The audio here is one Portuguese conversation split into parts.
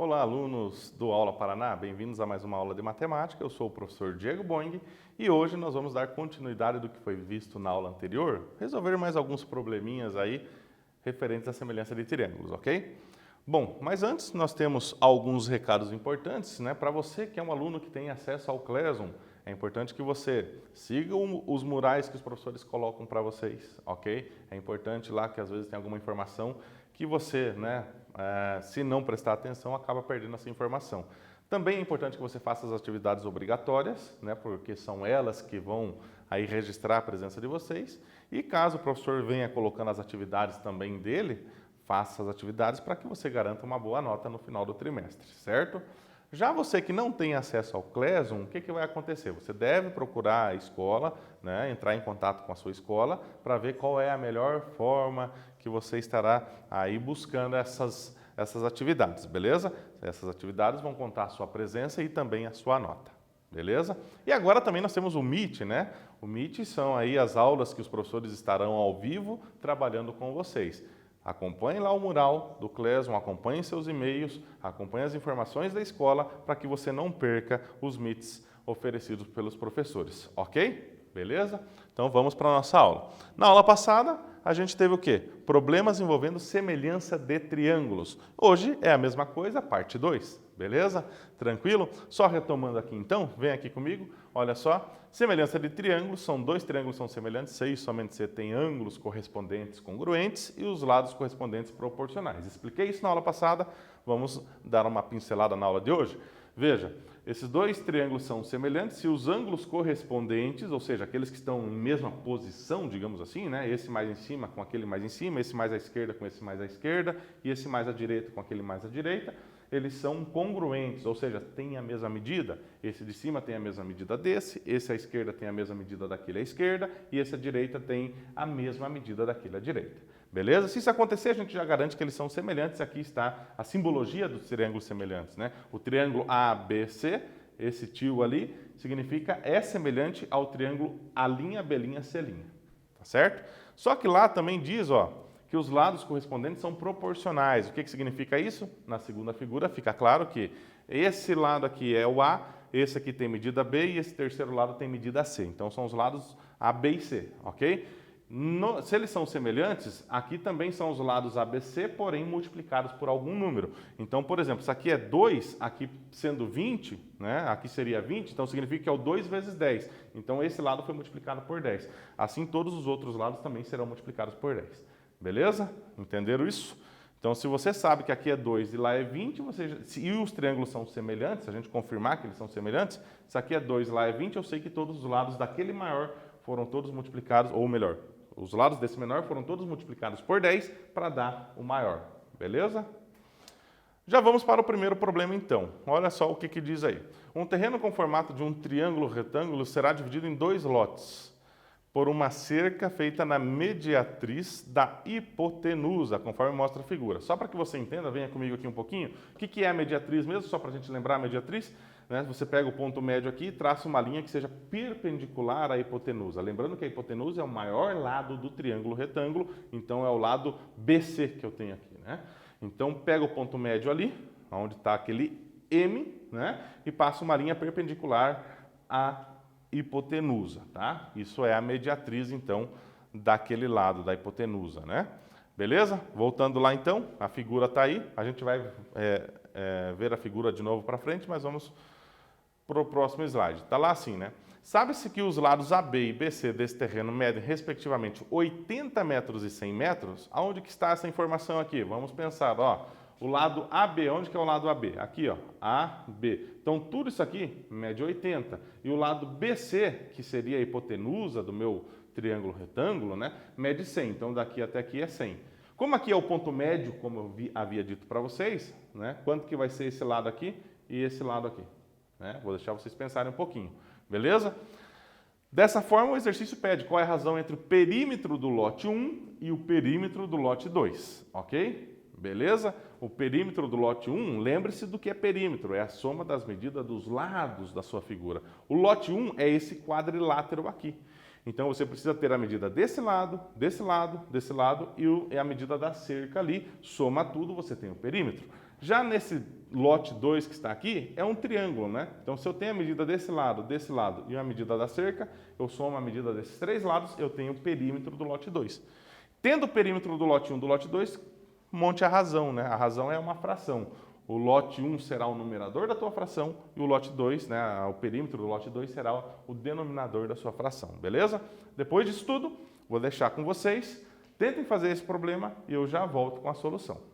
Olá, alunos do Aula Paraná, bem-vindos a mais uma aula de matemática. Eu sou o professor Diego Boing e hoje nós vamos dar continuidade do que foi visto na aula anterior, resolver mais alguns probleminhas aí referentes à semelhança de triângulos, ok? Bom, mas antes nós temos alguns recados importantes, né? Para você que é um aluno que tem acesso ao Classroom, é importante que você siga os murais que os professores colocam para vocês, ok? É importante lá que às vezes tem alguma informação que você, né, se não prestar atenção, acaba perdendo essa informação. Também é importante que você faça as atividades obrigatórias, né, porque são elas que vão aí registrar a presença de vocês. E caso o professor venha colocando as atividades também dele, faça as atividades para que você garanta uma boa nota no final do trimestre, certo? Já você que não tem acesso ao Classroom, o que vai acontecer? Você deve procurar a escola, né, entrar em contato com a sua escola para ver qual é a melhor forma que você estará aí buscando essas atividades, beleza? Essas atividades vão contar a sua presença e também a sua nota, beleza? E agora também nós temos o Meet, né? O Meet são aí as aulas que os professores estarão ao vivo trabalhando com vocês. Acompanhe lá o mural do Classroom, acompanhe seus e-mails, acompanhe as informações da escola para que você não perca os Meets oferecidos pelos professores, ok? Beleza? Então vamos para a nossa aula. Na aula passada, a gente teve o quê? Problemas envolvendo semelhança de triângulos. Hoje é a mesma coisa, parte 2, beleza? Tranquilo? Só retomando aqui então, vem aqui comigo, olha só. Semelhança de triângulos, são dois triângulos são semelhantes, se somente você tem ângulos correspondentes congruentes e os lados correspondentes proporcionais. Expliquei isso na aula passada, vamos dar uma pincelada na aula de hoje. Veja, esses dois triângulos são semelhantes se os ângulos correspondentes, ou seja, aqueles que estão em mesma posição, digamos assim, né? Esse mais em cima com aquele mais em cima, esse mais à esquerda com esse mais à esquerda e esse mais à direita com aquele mais à direita, eles são congruentes, ou seja, têm a mesma medida. Esse de cima tem a mesma medida desse, esse à esquerda tem a mesma medida daquele à esquerda e esse à direita tem a mesma medida daquele à direita. Beleza? Se isso acontecer, a gente já garante que eles são semelhantes. Aqui está a simbologia dos triângulos semelhantes, né? O triângulo ABC, esse tio ali, significa é semelhante ao triângulo A'B', C', tá certo? Só que lá também diz, ó, que os lados correspondentes são proporcionais. O que significa isso? Na segunda figura fica claro que esse lado aqui é o A, esse aqui tem medida B e esse terceiro lado tem medida C. Então são os lados A, B e C, ok? Se eles são semelhantes, aqui também são os lados ABC, porém multiplicados por algum número. Então, por exemplo, isso aqui é 2, aqui sendo 20, né? Aqui seria 20, então significa que é o 2 vezes 10. Então esse lado foi multiplicado por 10. Assim todos os outros lados também serão multiplicados por 10. Beleza? Entenderam isso? Então, se você sabe que aqui é 2 e lá é 20, e os triângulos são semelhantes, se a gente confirmar que eles são semelhantes, se aqui é 2 e lá é 20, eu sei que todos os lados daquele maior foram todos multiplicados, ou melhor, os lados desse menor foram todos multiplicados por 10 para dar o maior. Beleza? Já vamos para o primeiro problema então. Olha só o que diz aí. Um terreno com formato de um triângulo retângulo será dividido em dois lotes por uma cerca feita na mediatriz da hipotenusa, conforme mostra a figura. Só para que você entenda, venha comigo aqui um pouquinho. O que é a mediatriz mesmo? Só para a gente lembrar a mediatriz. Né? Você pega o ponto médio aqui e traça uma linha que seja perpendicular à hipotenusa. Lembrando que a hipotenusa é o maior lado do triângulo retângulo, então é o lado BC que eu tenho aqui. Né? Então, pega o ponto médio ali, onde está aquele M, né? E passa uma linha perpendicular à hipotenusa, tá? Isso é a mediatriz, então, daquele lado, da hipotenusa, né? Beleza? Voltando lá, então, a figura está aí. A gente vai ver a figura de novo para frente, mas vamos para o próximo slide. Está lá assim, né? Sabe-se que os lados AB e BC desse terreno medem, respectivamente, 80 metros e 100 metros? Aonde que está essa informação aqui? Vamos pensar, ó. O lado AB, onde que é o lado AB? Aqui, ó, AB. Então, tudo isso aqui mede 80. E o lado BC, que seria a hipotenusa do meu triângulo retângulo, né, mede 100. Então, daqui até aqui é 100. Como aqui é o ponto médio, como eu havia dito para vocês, né, quanto que vai ser esse lado aqui e esse lado aqui? Né? Vou deixar vocês pensarem um pouquinho. Beleza? Dessa forma, o exercício pede qual é a razão entre o perímetro do lote 1 e o perímetro do lote 2. Ok? Beleza? O perímetro do lote 1, lembre-se do que é perímetro, é a soma das medidas dos lados da sua figura. O lote 1 é esse quadrilátero aqui. Então, você precisa ter a medida desse lado, desse lado, desse lado e a medida da cerca ali. Soma tudo, você tem o perímetro. Já nesse lote 2 que está aqui, é um triângulo, né? Então, se eu tenho a medida desse lado e a medida da cerca, eu somo a medida desses 3 lados, eu tenho o perímetro do lote 2. Tendo o perímetro do lote 1 e do lote 2, monte a razão, né? A razão é uma fração. O lote 1 será o numerador da tua fração e o lote 2, né, o perímetro do lote 2 será o denominador da sua fração, beleza? Depois disso tudo, vou deixar com vocês. Tentem fazer esse problema e eu já volto com a solução.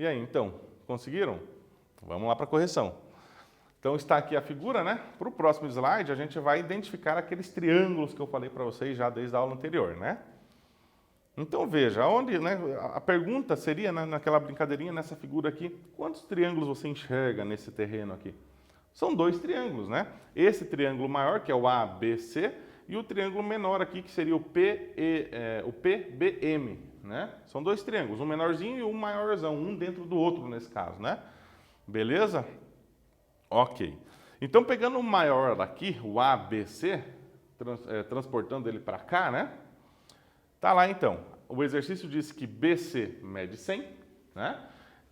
E aí, então, conseguiram? Vamos lá para a correção. Então está aqui a figura, né? Para o próximo slide, a gente vai identificar aqueles triângulos que eu falei para vocês já desde a aula anterior, né? Então veja, onde, né, a pergunta seria, né, naquela brincadeirinha, nessa figura aqui, quantos triângulos você enxerga nesse terreno aqui? São 2 triângulos, né? Esse triângulo maior, que é o ABC, e o triângulo menor aqui, que seria o PBM, né? São 2 triângulos, um menorzinho e um maiorzão, um dentro do outro nesse caso, né? Beleza? Ok. Então, pegando o maior daqui, o ABC, transportando ele para cá, né? Tá lá então. O exercício disse que BC mede 100, né?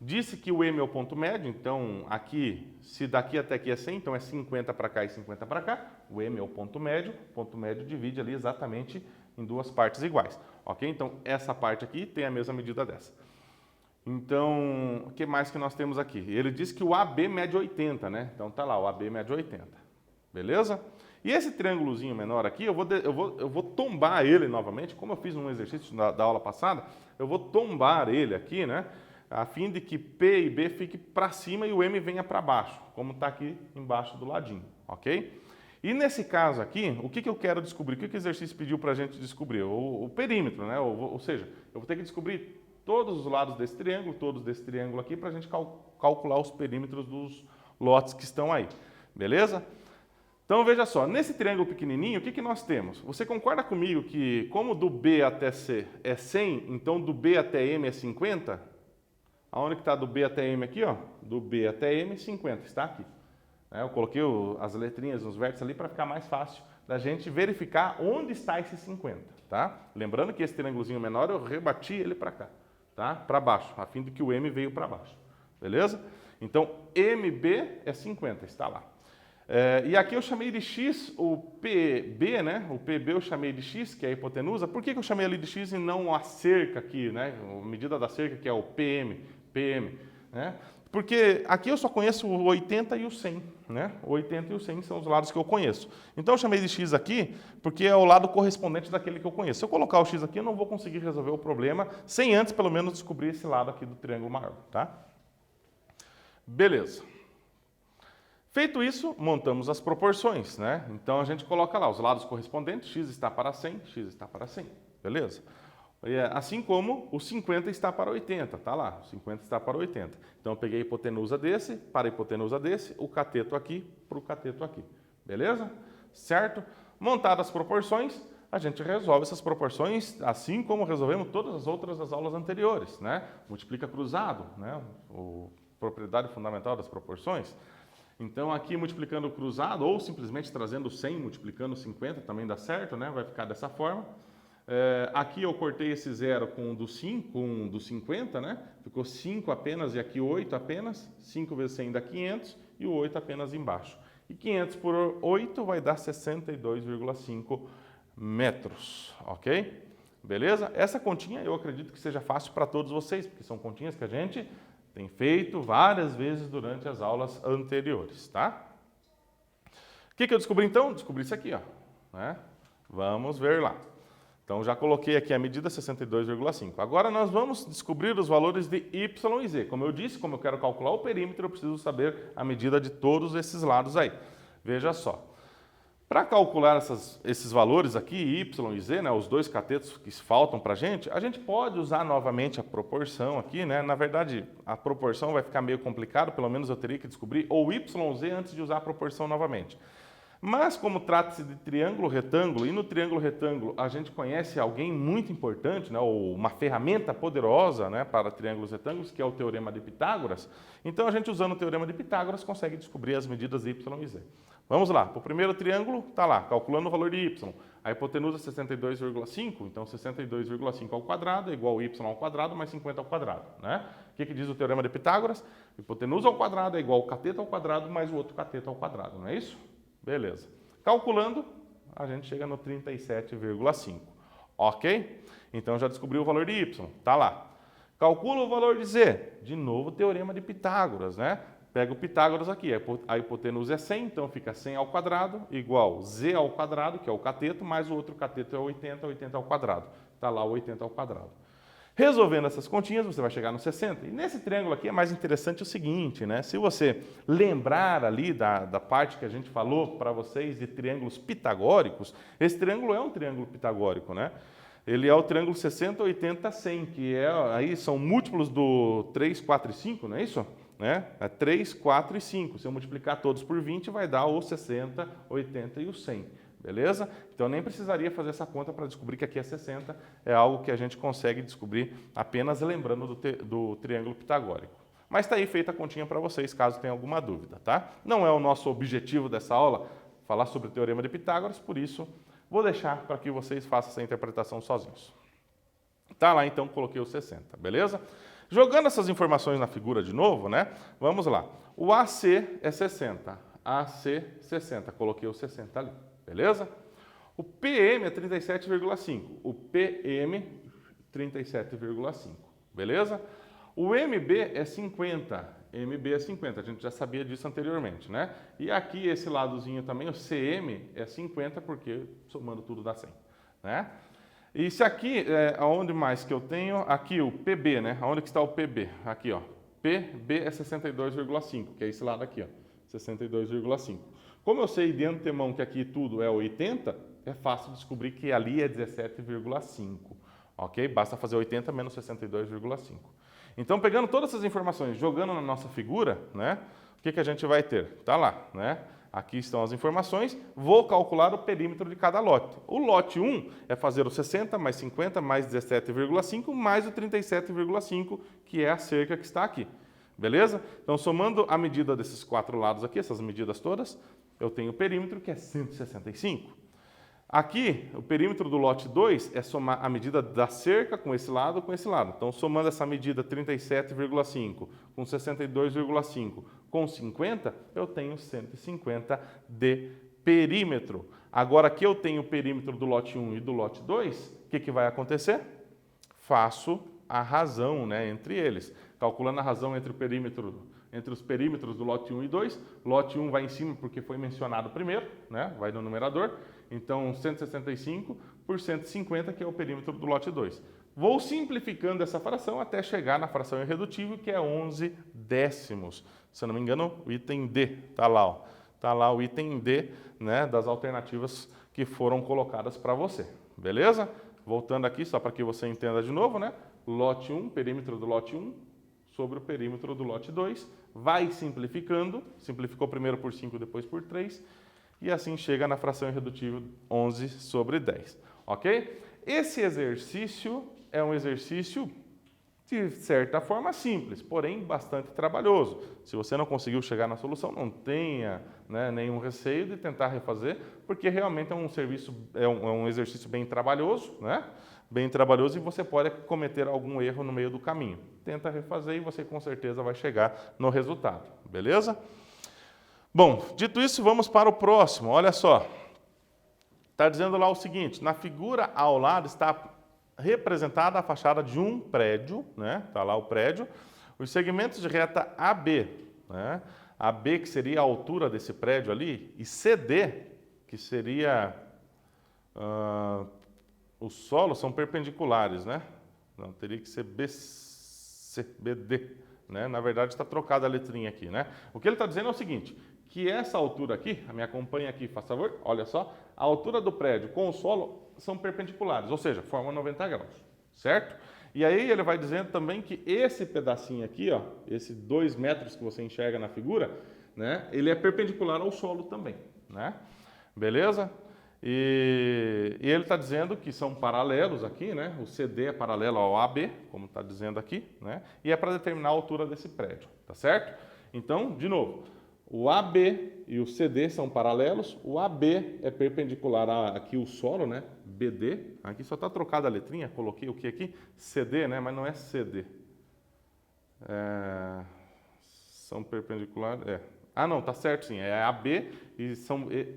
Disse que o M é o ponto médio, então aqui, se daqui até aqui é 100, então é 50 para cá e 50 para cá. O M é o ponto médio divide ali exatamente em 2 partes iguais, ok? Então, essa parte aqui tem a mesma medida dessa. Então, o que mais que nós temos aqui? Ele diz que o AB mede 80, né? Então, tá lá, o AB mede 80, beleza? E esse triângulozinho menor aqui, eu vou tombar ele novamente, como eu fiz um exercício da aula passada, eu vou tombar ele aqui, né? A fim de que P e B fiquem para cima e o M venha para baixo, como está aqui embaixo do ladinho, ok? E nesse caso aqui, o que eu quero descobrir? O que o exercício pediu para a gente descobrir? O perímetro, né? Ou seja, eu vou ter que descobrir todos os lados desse triângulo, todos desse triângulo aqui, para a gente calcular os perímetros dos lotes que estão aí, beleza? Então, veja só, nesse triângulo pequenininho, o que nós temos? Você concorda comigo que, como do B até C é 100, então do B até M é 50? Aonde que está do B até M aqui, ó? Do B até M, 50, está aqui. Eu coloquei as letrinhas nos vértices ali para ficar mais fácil da gente verificar onde está esse 50, tá? Lembrando que esse triângulozinho menor, eu rebati ele para cá, tá? Para baixo, a fim de que o M veio para baixo, beleza? Então, MB é 50, está lá. E aqui eu chamei de X o PB, né? O PB eu chamei de X, que é a hipotenusa. Por que eu chamei ali de X e não a cerca aqui, né? A medida da cerca, que é o PM, né? Porque aqui eu só conheço o 80 e o 100, né? O 80 e o 100 são os lados que eu conheço. Então eu chamei de X aqui, porque é o lado correspondente daquele que eu conheço. Se eu colocar o X aqui, eu não vou conseguir resolver o problema, sem antes, pelo menos, descobrir esse lado aqui do triângulo maior, tá? Beleza. Feito isso, montamos as proporções, né? Então a gente coloca lá os lados correspondentes, x está para 100, x está para 100, beleza? Assim como o 50 está para 80, tá lá, o 50 está para 80. Então eu peguei a hipotenusa desse, para a hipotenusa desse, o cateto aqui para o cateto aqui, beleza? Certo? Montadas as proporções, a gente resolve essas proporções assim como resolvemos todas as outras das aulas anteriores, né? Multiplica cruzado, né? Propriedade fundamental das proporções. Então, aqui multiplicando o cruzado, ou simplesmente trazendo 100, multiplicando 50, também dá certo, né? Vai ficar dessa forma. Aqui eu cortei esse 0 com o do 5, com o do 50, né? Ficou 5 apenas e aqui 8 apenas. 5 vezes 100 dá 500 e o 8 apenas embaixo. E 500 por 8 vai dar 62,5 metros, ok? Beleza? Essa continha eu acredito que seja fácil para todos vocês, porque são continhas que a gente tem feito várias vezes durante as aulas anteriores, tá? O que eu descobri então? Descobri isso aqui, ó, né? Vamos ver lá. Então, já coloquei aqui a medida 62,5. Agora, nós vamos descobrir os valores de y e z. Como eu disse, como eu quero calcular o perímetro, eu preciso saber a medida de todos esses lados aí. Veja só. Para calcular esses valores aqui, y e z, né, os dois catetos que faltam para a gente pode usar novamente a proporção aqui, né? Na verdade, a proporção vai ficar meio complicado, pelo menos eu teria que descobrir ou y ou z antes de usar a proporção novamente. Mas como trata-se de triângulo retângulo, e no triângulo retângulo a gente conhece alguém muito importante, né, ou uma ferramenta poderosa, né, para triângulos retângulos, que é o Teorema de Pitágoras, então a gente usando o Teorema de Pitágoras consegue descobrir as medidas y e z. Vamos lá, para o primeiro triângulo, está lá, calculando o valor de y. A hipotenusa é 62,5, então 62,5 ao quadrado é igual a y ao quadrado mais 50 ao quadrado, né? O que diz o Teorema de Pitágoras? Hipotenusa ao quadrado é igual ao cateto ao quadrado mais o outro cateto ao quadrado, não é isso? Beleza. Calculando, a gente chega no 37,5. Ok? Então já descobriu o valor de y, está lá. Calcula o valor de z. De novo, o Teorema de Pitágoras, né? Pega o Pitágoras aqui, a hipotenusa é 100, então fica 100 ao quadrado igual z ao quadrado, que é o cateto, mais o outro cateto é 80, 80 ao quadrado. Está lá o 80 ao quadrado. Resolvendo essas continhas, você vai chegar no 60. E nesse triângulo aqui é mais interessante o seguinte, né? Se você lembrar ali da parte que a gente falou para vocês de triângulos pitagóricos, esse triângulo é um triângulo pitagórico, né? Ele é o triângulo 60, 80, 100, que aí são múltiplos do 3, 4 e 5, não é isso? Né? É 3, 4 e 5. Se eu multiplicar todos por 20, vai dar o 60, 80 e o 100. Beleza? Então, nem precisaria fazer essa conta para descobrir que aqui é 60. É algo que a gente consegue descobrir apenas lembrando do triângulo pitagórico. Mas está aí feita a continha para vocês, caso tenha alguma dúvida, tá? Não é o nosso objetivo dessa aula falar sobre o Teorema de Pitágoras, por isso vou deixar para que vocês façam essa interpretação sozinhos. Tá lá, então, coloquei o 60, beleza? Jogando essas informações na figura de novo, né? Vamos lá. O AC é 60. AC, 60. Coloquei o 60 ali, beleza? O PM é 37,5. O PM, 37,5. Beleza? O MB é 50. MB é 50. A gente já sabia disso anteriormente, né? E aqui, esse ladozinho também, o CM é 50, porque somando tudo dá 100, né? E se aqui, aonde mais que eu tenho? Aqui o PB, né? Aonde que está o PB? Aqui, ó. PB é 62,5, que é esse lado aqui, ó. 62,5. Como eu sei de antemão que aqui tudo é 80, é fácil descobrir que ali é 17,5. Ok? Basta fazer 80 menos 62,5. Então, pegando todas essas informações, jogando na nossa figura, né? O que a gente vai ter? Tá lá, né? Aqui estão as informações, vou calcular o perímetro de cada lote. O lote 1 é fazer o 60 mais 50 mais 17,5 mais o 37,5, que é a cerca que está aqui. Beleza? Então, somando a medida desses 4 lados aqui, essas medidas todas, eu tenho o perímetro que é 165. Aqui, o perímetro do lote 2 é somar a medida da cerca com esse lado com esse lado. Então, somando essa medida 37,5 com 62,5 com 50, eu tenho 150 de perímetro. Agora, aqui eu tenho o perímetro do lote 1 e do lote 2, o que vai acontecer? Faço a razão, né, entre eles. Calculando a razão entre os perímetros do lote 1 e 2, lote 1 vai em cima porque foi mencionado primeiro, né, vai no numerador. Então, 165 por 150, que é o perímetro do lote 2. Vou simplificando essa fração até chegar na fração irredutível, que é 11 décimos. Se eu não me engano, o item D está lá. Ó. Está lá o item D, né, das alternativas que foram colocadas para você. Beleza? Voltando aqui, só para que você entenda de novo, né? Lote 1, perímetro do lote 1, sobre o perímetro do lote 2. Vai simplificando. Simplificou primeiro por 5, depois por 3. E assim chega na fração irredutível 11 sobre 10, ok? Esse exercício é um exercício, de certa forma, simples, porém bastante trabalhoso. Se você não conseguiu chegar na solução, não tenha, né, nenhum receio de tentar refazer, porque realmente é um exercício bem trabalhoso, né? Bem trabalhoso, e você pode cometer algum erro no meio do caminho. Tenta refazer e você com certeza vai chegar no resultado, beleza? Bom, dito isso, vamos para o próximo. Olha só, está dizendo lá o seguinte, na figura ao lado está representada a fachada de um prédio, né? Está lá o prédio, os segmentos de reta AB, né? AB, que seria a altura desse prédio ali, e CD, que seria o solo, são perpendiculares, né? Não, teria que ser BD, né? Na verdade, está trocada a letrinha aqui, né? O que ele está dizendo é o seguinte, que essa altura aqui, me acompanha aqui, faz favor, olha só, a altura do prédio com o solo são perpendiculares, ou seja, formam 90 graus, certo? E aí ele vai dizendo também que esse pedacinho aqui, ó, esse 2 metros que você enxerga na figura, né, ele é perpendicular ao solo também, né? Beleza? E ele está dizendo que são paralelos aqui, né? O CD é paralelo ao AB, como está dizendo aqui, né? E é para determinar a altura desse prédio, tá certo? Então, de novo, o AB e o CD são paralelos, o AB é perpendicular aqui o solo, né? BD, aqui só está trocada a letrinha, coloquei o que aqui? CD, né? Mas não é CD. São perpendiculares, Ah, não, tá certo sim, é AB, ele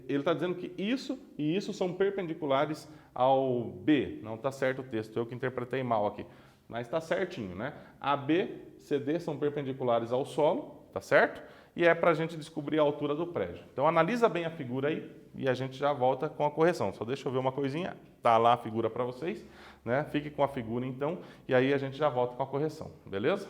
está dizendo que isso e isso são perpendiculares ao B, não está certo o texto, eu que interpretei mal aqui, mas está certinho, né? AB, CD são perpendiculares ao solo, tá certo? E é para a gente descobrir a altura do prédio. Então, analisa bem a figura aí e a gente já volta com a correção. Só deixa eu ver uma coisinha. tá lá a figura para vocês, né? Fique com a figura então, e aí a gente já volta com a correção, beleza?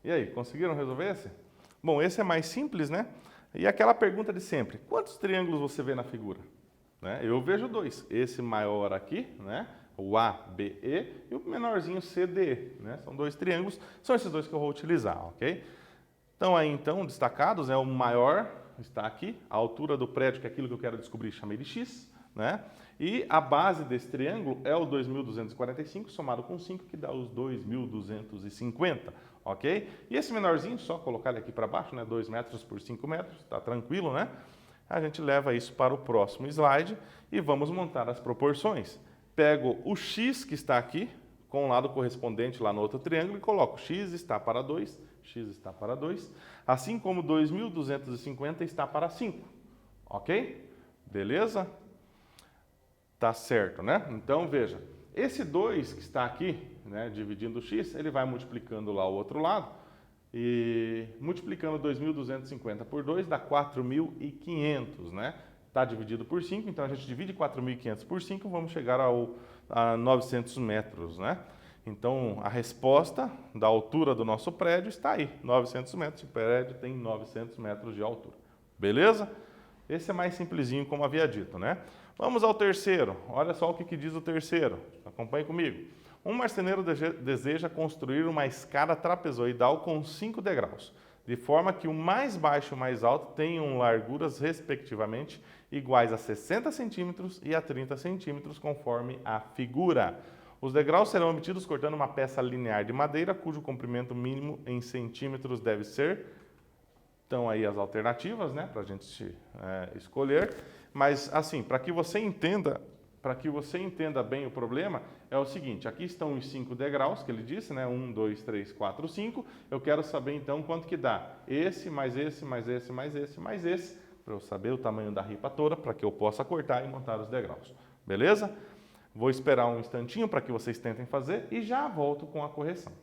E aí, conseguiram resolver esse? Bom, esse é mais simples, né? E aquela pergunta de sempre, quantos triângulos você vê na figura? Né? Eu vejo dois, esse maior aqui, né? O ABE e o menorzinho CDE, né? São dois triângulos, são esses dois que eu vou utilizar, ok? Então aí, destacados, né? O maior está aqui, a altura do prédio, que é aquilo que eu quero descobrir, chamei de X, né? E a base desse triângulo é o 2.245 somado com 5, que dá os 2.250, ok? E esse menorzinho, só colocar ele aqui para baixo, né? 2 metros por 5 metros, tá tranquilo, né? A gente leva isso para o próximo slide e vamos montar as proporções. Pego o X que está aqui, com o lado correspondente lá no outro triângulo, e coloco X está para 2, X está para 2, assim como 2.250 está para 5, ok? Beleza? Tá certo, né? Então, veja, esse 2 que está aqui, né, dividindo o X, ele vai multiplicando lá o outro lado, e multiplicando 2.250 por 2 dá 4.500, né? Está dividido por 5, então a gente divide 4.500 por 5, vamos chegar a 900 metros, né? Então, a resposta da altura do nosso prédio está aí, 900 metros. O prédio tem 900 metros de altura. Beleza? Esse é mais simplesinho, como havia dito, né? Vamos ao terceiro. Olha só o que diz o terceiro. Acompanhe comigo. Um marceneiro deseja construir uma escada trapezoidal com 5 degraus, de forma que o mais baixo e o mais alto tenham larguras, respectivamente, iguais a 60 centímetros e a 30 centímetros, conforme a figura. Os degraus serão obtidos cortando uma peça linear de madeira, cujo comprimento mínimo em centímetros deve ser... Então, aí as alternativas, né, para a gente escolher. Mas, assim, para que você entenda bem o problema, é o seguinte, aqui estão os 5 degraus, que ele disse, né, 1, 2, 3, 4, 5. Eu quero saber, então, quanto que dá esse, mais esse, mais esse, mais esse, mais esse, para eu saber o tamanho da ripa toda, para que eu possa cortar e montar os degraus. Beleza? Vou esperar um instantinho para que vocês tentem fazer e já volto com a correção.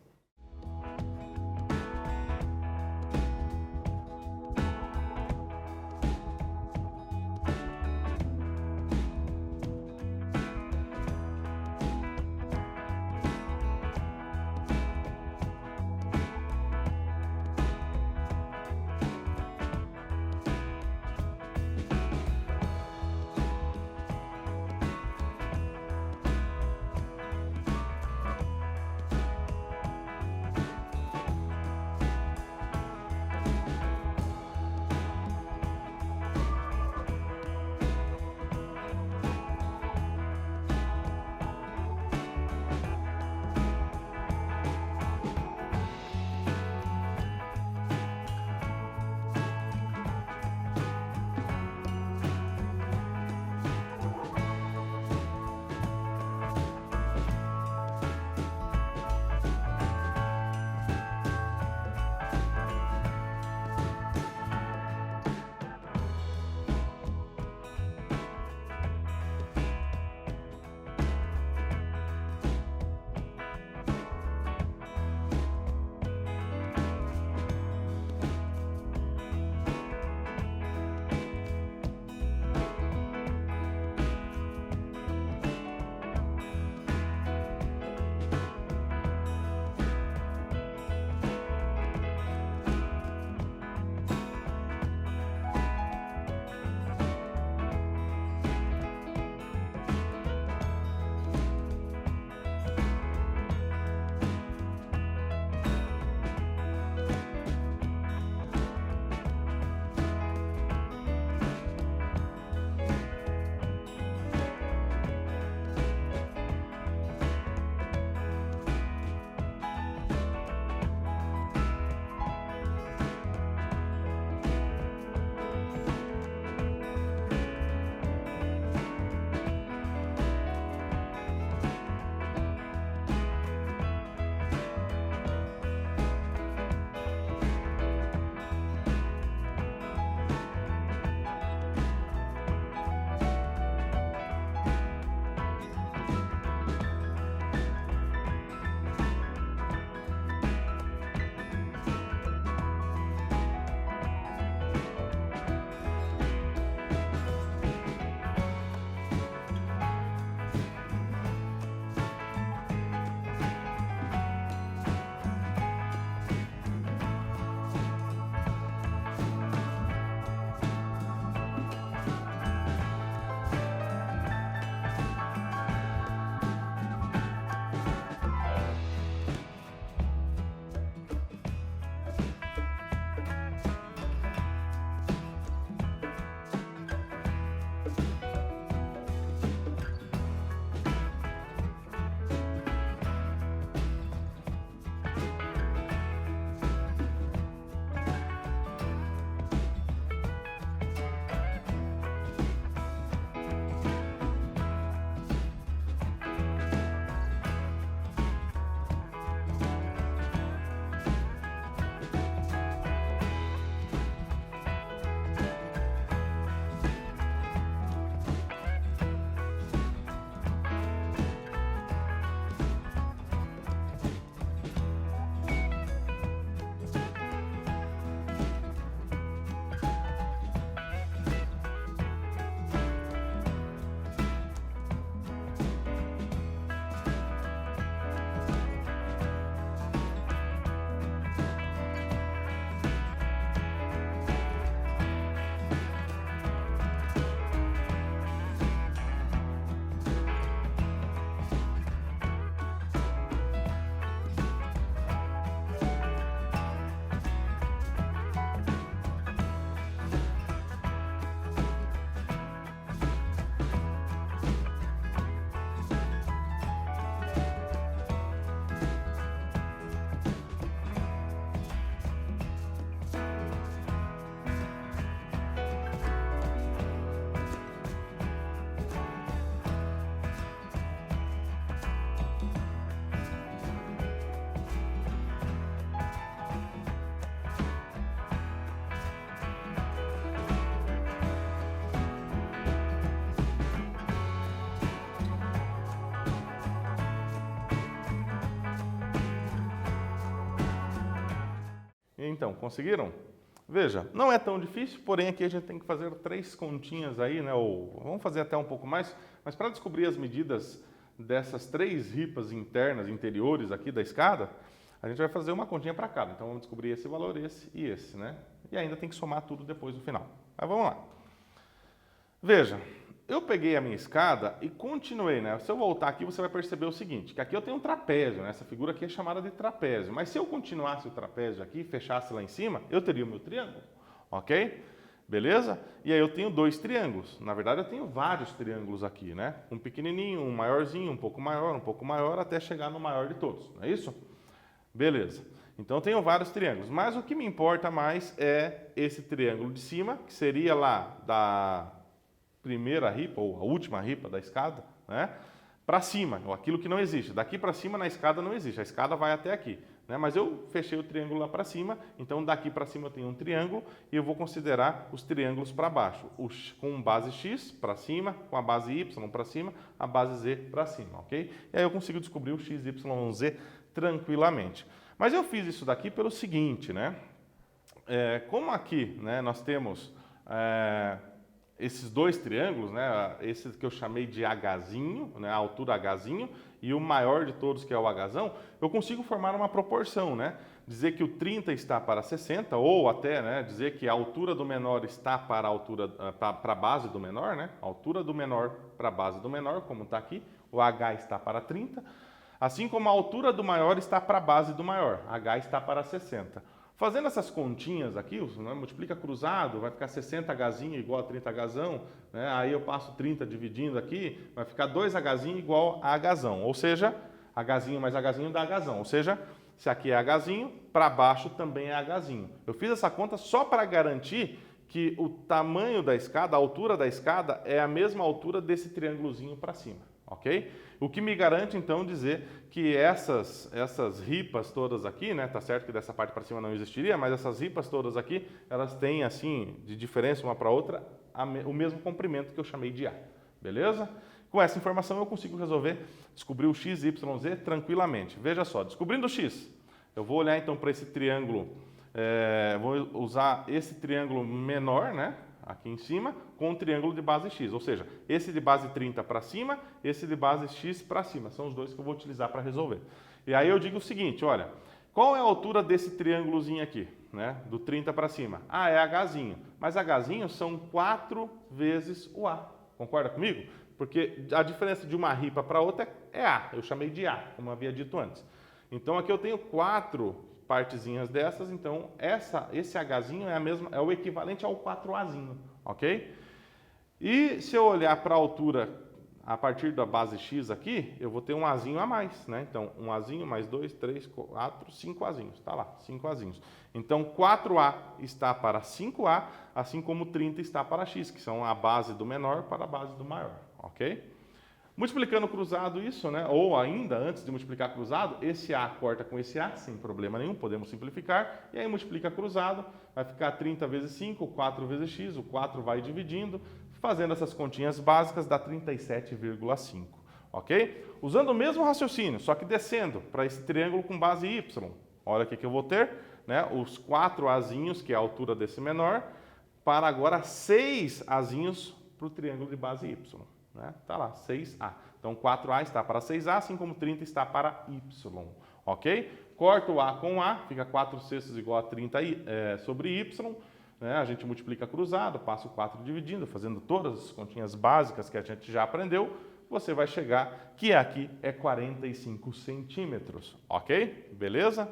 então, conseguiram? Veja, não é tão difícil, porém aqui a gente tem que fazer 3 continhas aí, né? Ou vamos fazer até um pouco mais, mas para descobrir as medidas dessas 3 ripas internas, interiores aqui da escada, a gente vai fazer uma continha para cada. Então vamos descobrir esse valor, esse e esse, né? E ainda tem que somar tudo depois no final. Mas vamos lá. Veja, eu peguei a minha escada e continuei, né? Se eu voltar aqui, você vai perceber o seguinte, que aqui eu tenho um trapézio, né? Essa figura aqui é chamada de trapézio. Mas se eu continuasse o trapézio aqui e fechasse lá em cima, eu teria o meu triângulo, ok? Beleza? E aí eu tenho 2 triângulos. Na verdade, eu tenho vários triângulos aqui, né? Um pequenininho, um maiorzinho, um pouco maior, até chegar no maior de todos, não é isso? Beleza. Então eu tenho vários triângulos, mas o que me importa mais é esse triângulo de cima, que seria lá da primeira ripa, ou a última ripa da escada, né? Para cima, ou aquilo que não existe. Daqui para cima na escada não existe, a escada vai até aqui, né? Mas eu fechei o triângulo lá para cima, então daqui para cima eu tenho um triângulo e eu vou considerar os triângulos para baixo, com base x para cima, com a base y para cima, a base z para cima, ok? E aí eu consigo descobrir o x, y, z tranquilamente. Mas eu fiz isso daqui pelo seguinte, né? Como aqui, né, nós temos esses 2 triângulos, né, esse que eu chamei de Hzinho, né, a altura Hzinho, e o maior de todos, que é o Hzão, eu consigo formar uma proporção, né? Dizer que o 30 está para 60, ou até, né, dizer que a altura do menor está para a base do menor, né? A altura do menor para a base do menor, como está aqui, o H está para 30. Assim como a altura do maior está para a base do maior, H está para 60. Fazendo essas continhas aqui, né, multiplica cruzado, vai ficar 60Hzinho igual a 30Hzão, né? Aí eu passo 30 dividindo aqui, vai ficar 2Hzinho igual a Hzão, ou seja, Hzinho mais Hzinho dá Hzão, ou seja, se aqui é Hzinho, para baixo também é Hzinho. Eu fiz essa conta só para garantir que o tamanho da escada, a altura da escada, é a mesma altura desse triângulozinho para cima, ok? O que me garante, então, dizer que essas ripas todas aqui, né? Tá certo que dessa parte para cima não existiria, mas essas ripas todas aqui, elas têm, assim, de diferença uma para outra, o mesmo comprimento que eu chamei de A, beleza? Com essa informação eu consigo resolver, descobrir o x, y, z tranquilamente. Veja só, descobrindo o x, eu vou olhar então para esse triângulo, vou usar esse triângulo menor, né? Aqui em cima, com um triângulo de base x, ou seja, esse de base 30 para cima, esse de base x para cima, são os 2 que eu vou utilizar para resolver. E aí eu digo o seguinte, olha, qual é a altura desse triângulozinho aqui, né, do 30 para cima? Ah, é Hzinho, mas Hzinho são 4 vezes o A, concorda comigo? Porque a diferença de uma ripa para outra é A, eu chamei de A, como havia dito antes. Então aqui eu tenho 4 partezinhas dessas, então esse Hzinho é o equivalente ao 4Azinho, ok? E se eu olhar para a altura a partir da base x aqui, eu vou ter um Azinho a mais, né? Então, um Azinho mais 2, 3, 4, 5 Azinhos, tá lá, 5 Azinhos. Então, 4A está para 5A, assim como 30 está para x, que são a base do menor para a base do maior, ok? Multiplicando cruzado isso, né? Ou ainda, antes de multiplicar cruzado, esse A corta com esse A, sem problema nenhum, podemos simplificar. E aí multiplica cruzado, vai ficar 30 vezes 5, 4 vezes x, o 4 vai dividindo. Fazendo essas continhas básicas, dá 37,5, ok? Usando o mesmo raciocínio, só que descendo para esse triângulo com base y. Olha o que eu vou ter, né? Os 4 Azinhos, que é a altura desse menor, para agora 6 Azinhos para o triângulo de base y. Né? Tá lá, 6A. Então, 4A está para 6A, assim como 30 está para Y, ok? Corta o A com A, fica 4/6 igual a 30 sobre Y. Né? A gente multiplica cruzado, passa o 4 dividindo, fazendo todas as continhas básicas que a gente já aprendeu, você vai chegar que aqui é 45 centímetros, ok? Beleza?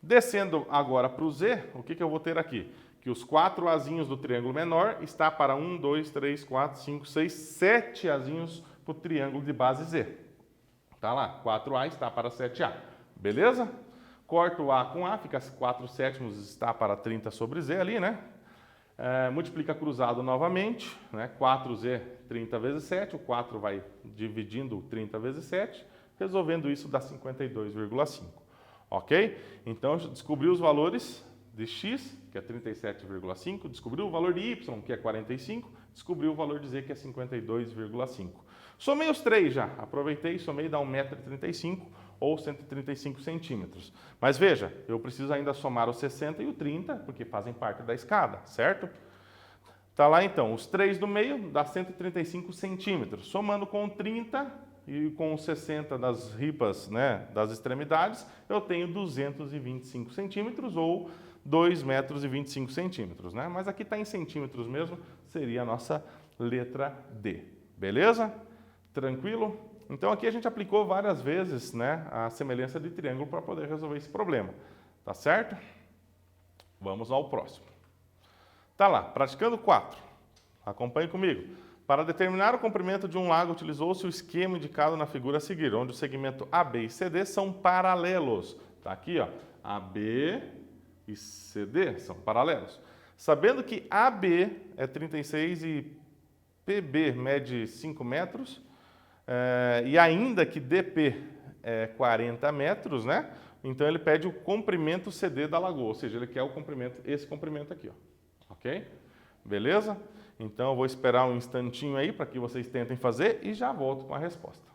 Descendo agora para o Z, o que eu vou ter aqui? Que os 4 Azinhos do triângulo menor está para 1, 2, 3, 4, 5, 6, 7 Azinhos para o triângulo de base Z. Tá lá, 4A está para 7A. Beleza? Corta o A com A, fica 4/7 está para 30 sobre Z ali, né? Multiplica cruzado novamente, né? 4Z, 30 vezes 7, o 4 vai dividindo 30 vezes 7, resolvendo isso dá 52,5. Ok? Então, descobri os valores de x, que é 37,5, descobriu o valor de y, que é 45, descobriu o valor de z, que é 52,5. Somei os 3 já, aproveitei, somei, dá 1,35 m, ou 135 centímetros. Mas veja, eu preciso ainda somar o 60 e o 30, porque fazem parte da escada, certo? Tá lá então, os 3 do meio dá 135 centímetros. Somando com o 30 e com os 60 das ripas, né, das extremidades, eu tenho 225 centímetros ou 2 metros e 25 centímetros, né? Mas aqui está em centímetros mesmo, seria a nossa letra D. Beleza? Tranquilo? Então aqui a gente aplicou várias vezes, né, a semelhança de triângulo para poder resolver esse problema. Tá certo? Vamos ao próximo. Tá lá, praticando 4. Acompanhe comigo. Para determinar o comprimento de um lago, utilizou-se o esquema indicado na figura a seguir, onde o segmento AB e CD são paralelos. Tá aqui, ó, AB e CD são paralelos. Sabendo que AB é 36 e PB mede 5 metros, e ainda que DP é 40 metros, né? Então ele pede o comprimento CD da lagoa, ou seja, ele quer o comprimento, esse comprimento aqui, ó. Ok? Beleza? Então eu vou esperar um instantinho aí para que vocês tentem fazer e já volto com a resposta.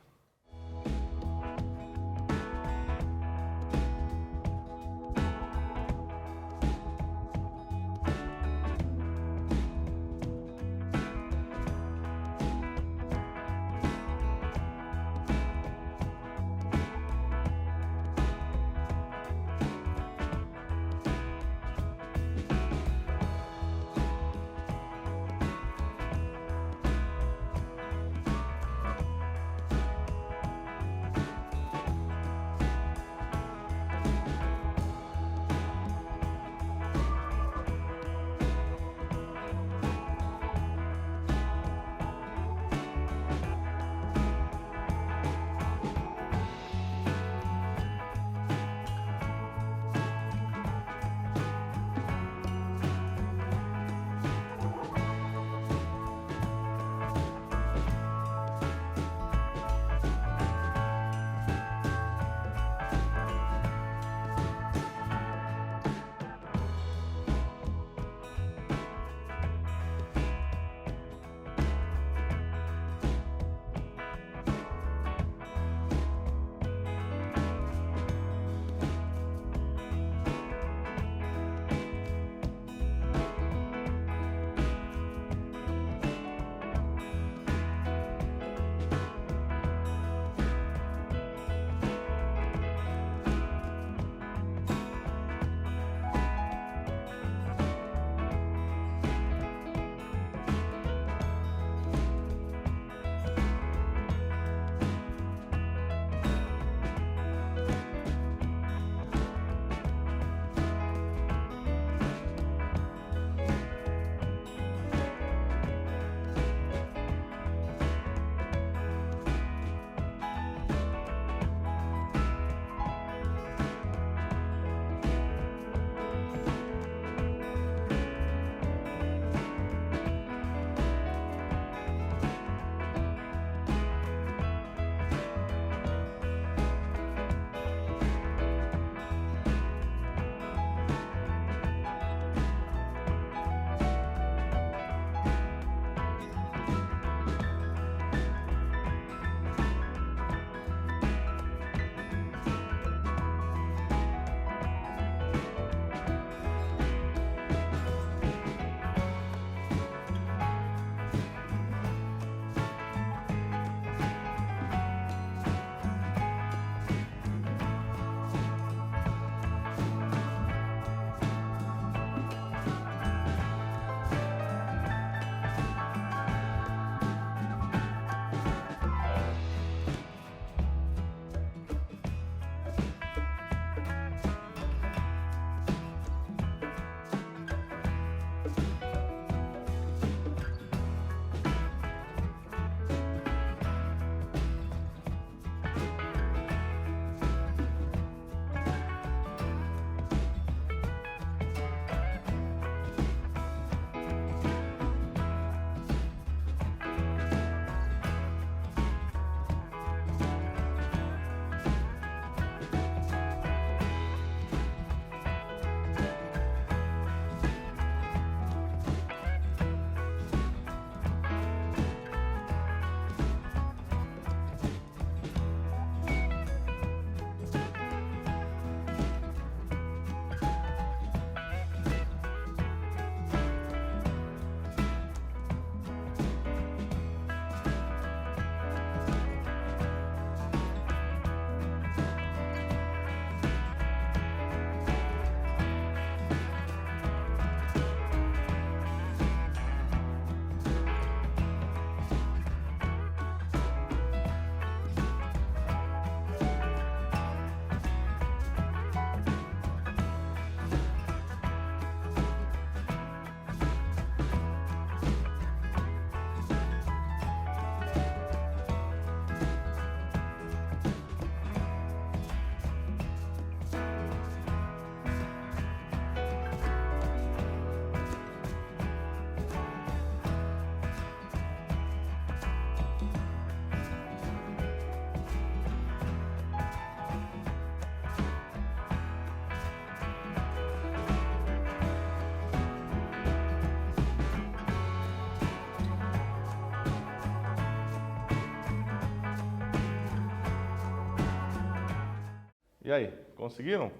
E aí, conseguiram?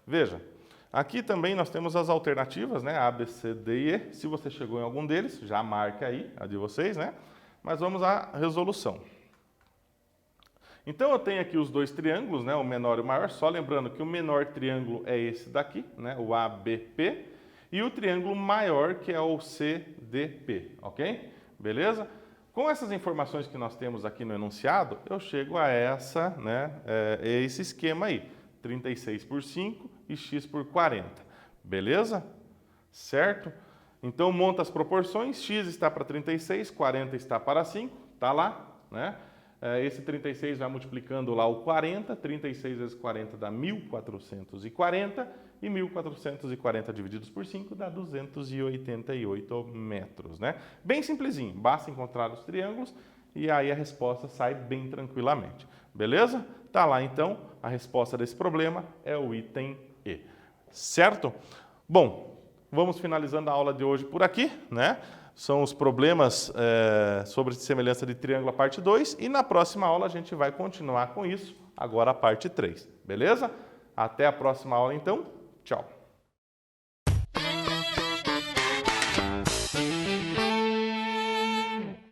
Veja, aqui também nós temos as alternativas, né? A, B, C, D e E. Se você chegou em algum deles, já marca aí a de vocês, né? Mas vamos à resolução. Então eu tenho aqui os dois triângulos, né? O menor e o maior. Só lembrando que o menor triângulo é esse daqui, né? O ABP. E o triângulo maior, que é o CDP, ok? Beleza? Com essas informações que nós temos aqui no enunciado, eu chego a esse esquema aí. 36 por 5 e x por 40. Beleza? Certo? Então, monta as proporções. X está para 36, 40 está para 5. Está lá, né? Esse 36 vai multiplicando lá o 40. 36 vezes 40 dá 1.440. E 1.440 divididos por 5 dá 288 metros, né? Bem simplesinho. Basta encontrar os triângulos e aí a resposta sai bem tranquilamente. Beleza? Tá lá, então, a resposta desse problema é o item E. Certo? Bom, vamos finalizando a aula de hoje por aqui, né? São os problemas sobre semelhança de triângulo, a parte 2. E na próxima aula a gente vai continuar com isso, agora a parte 3. Beleza? Até a próxima aula, então. Tchau.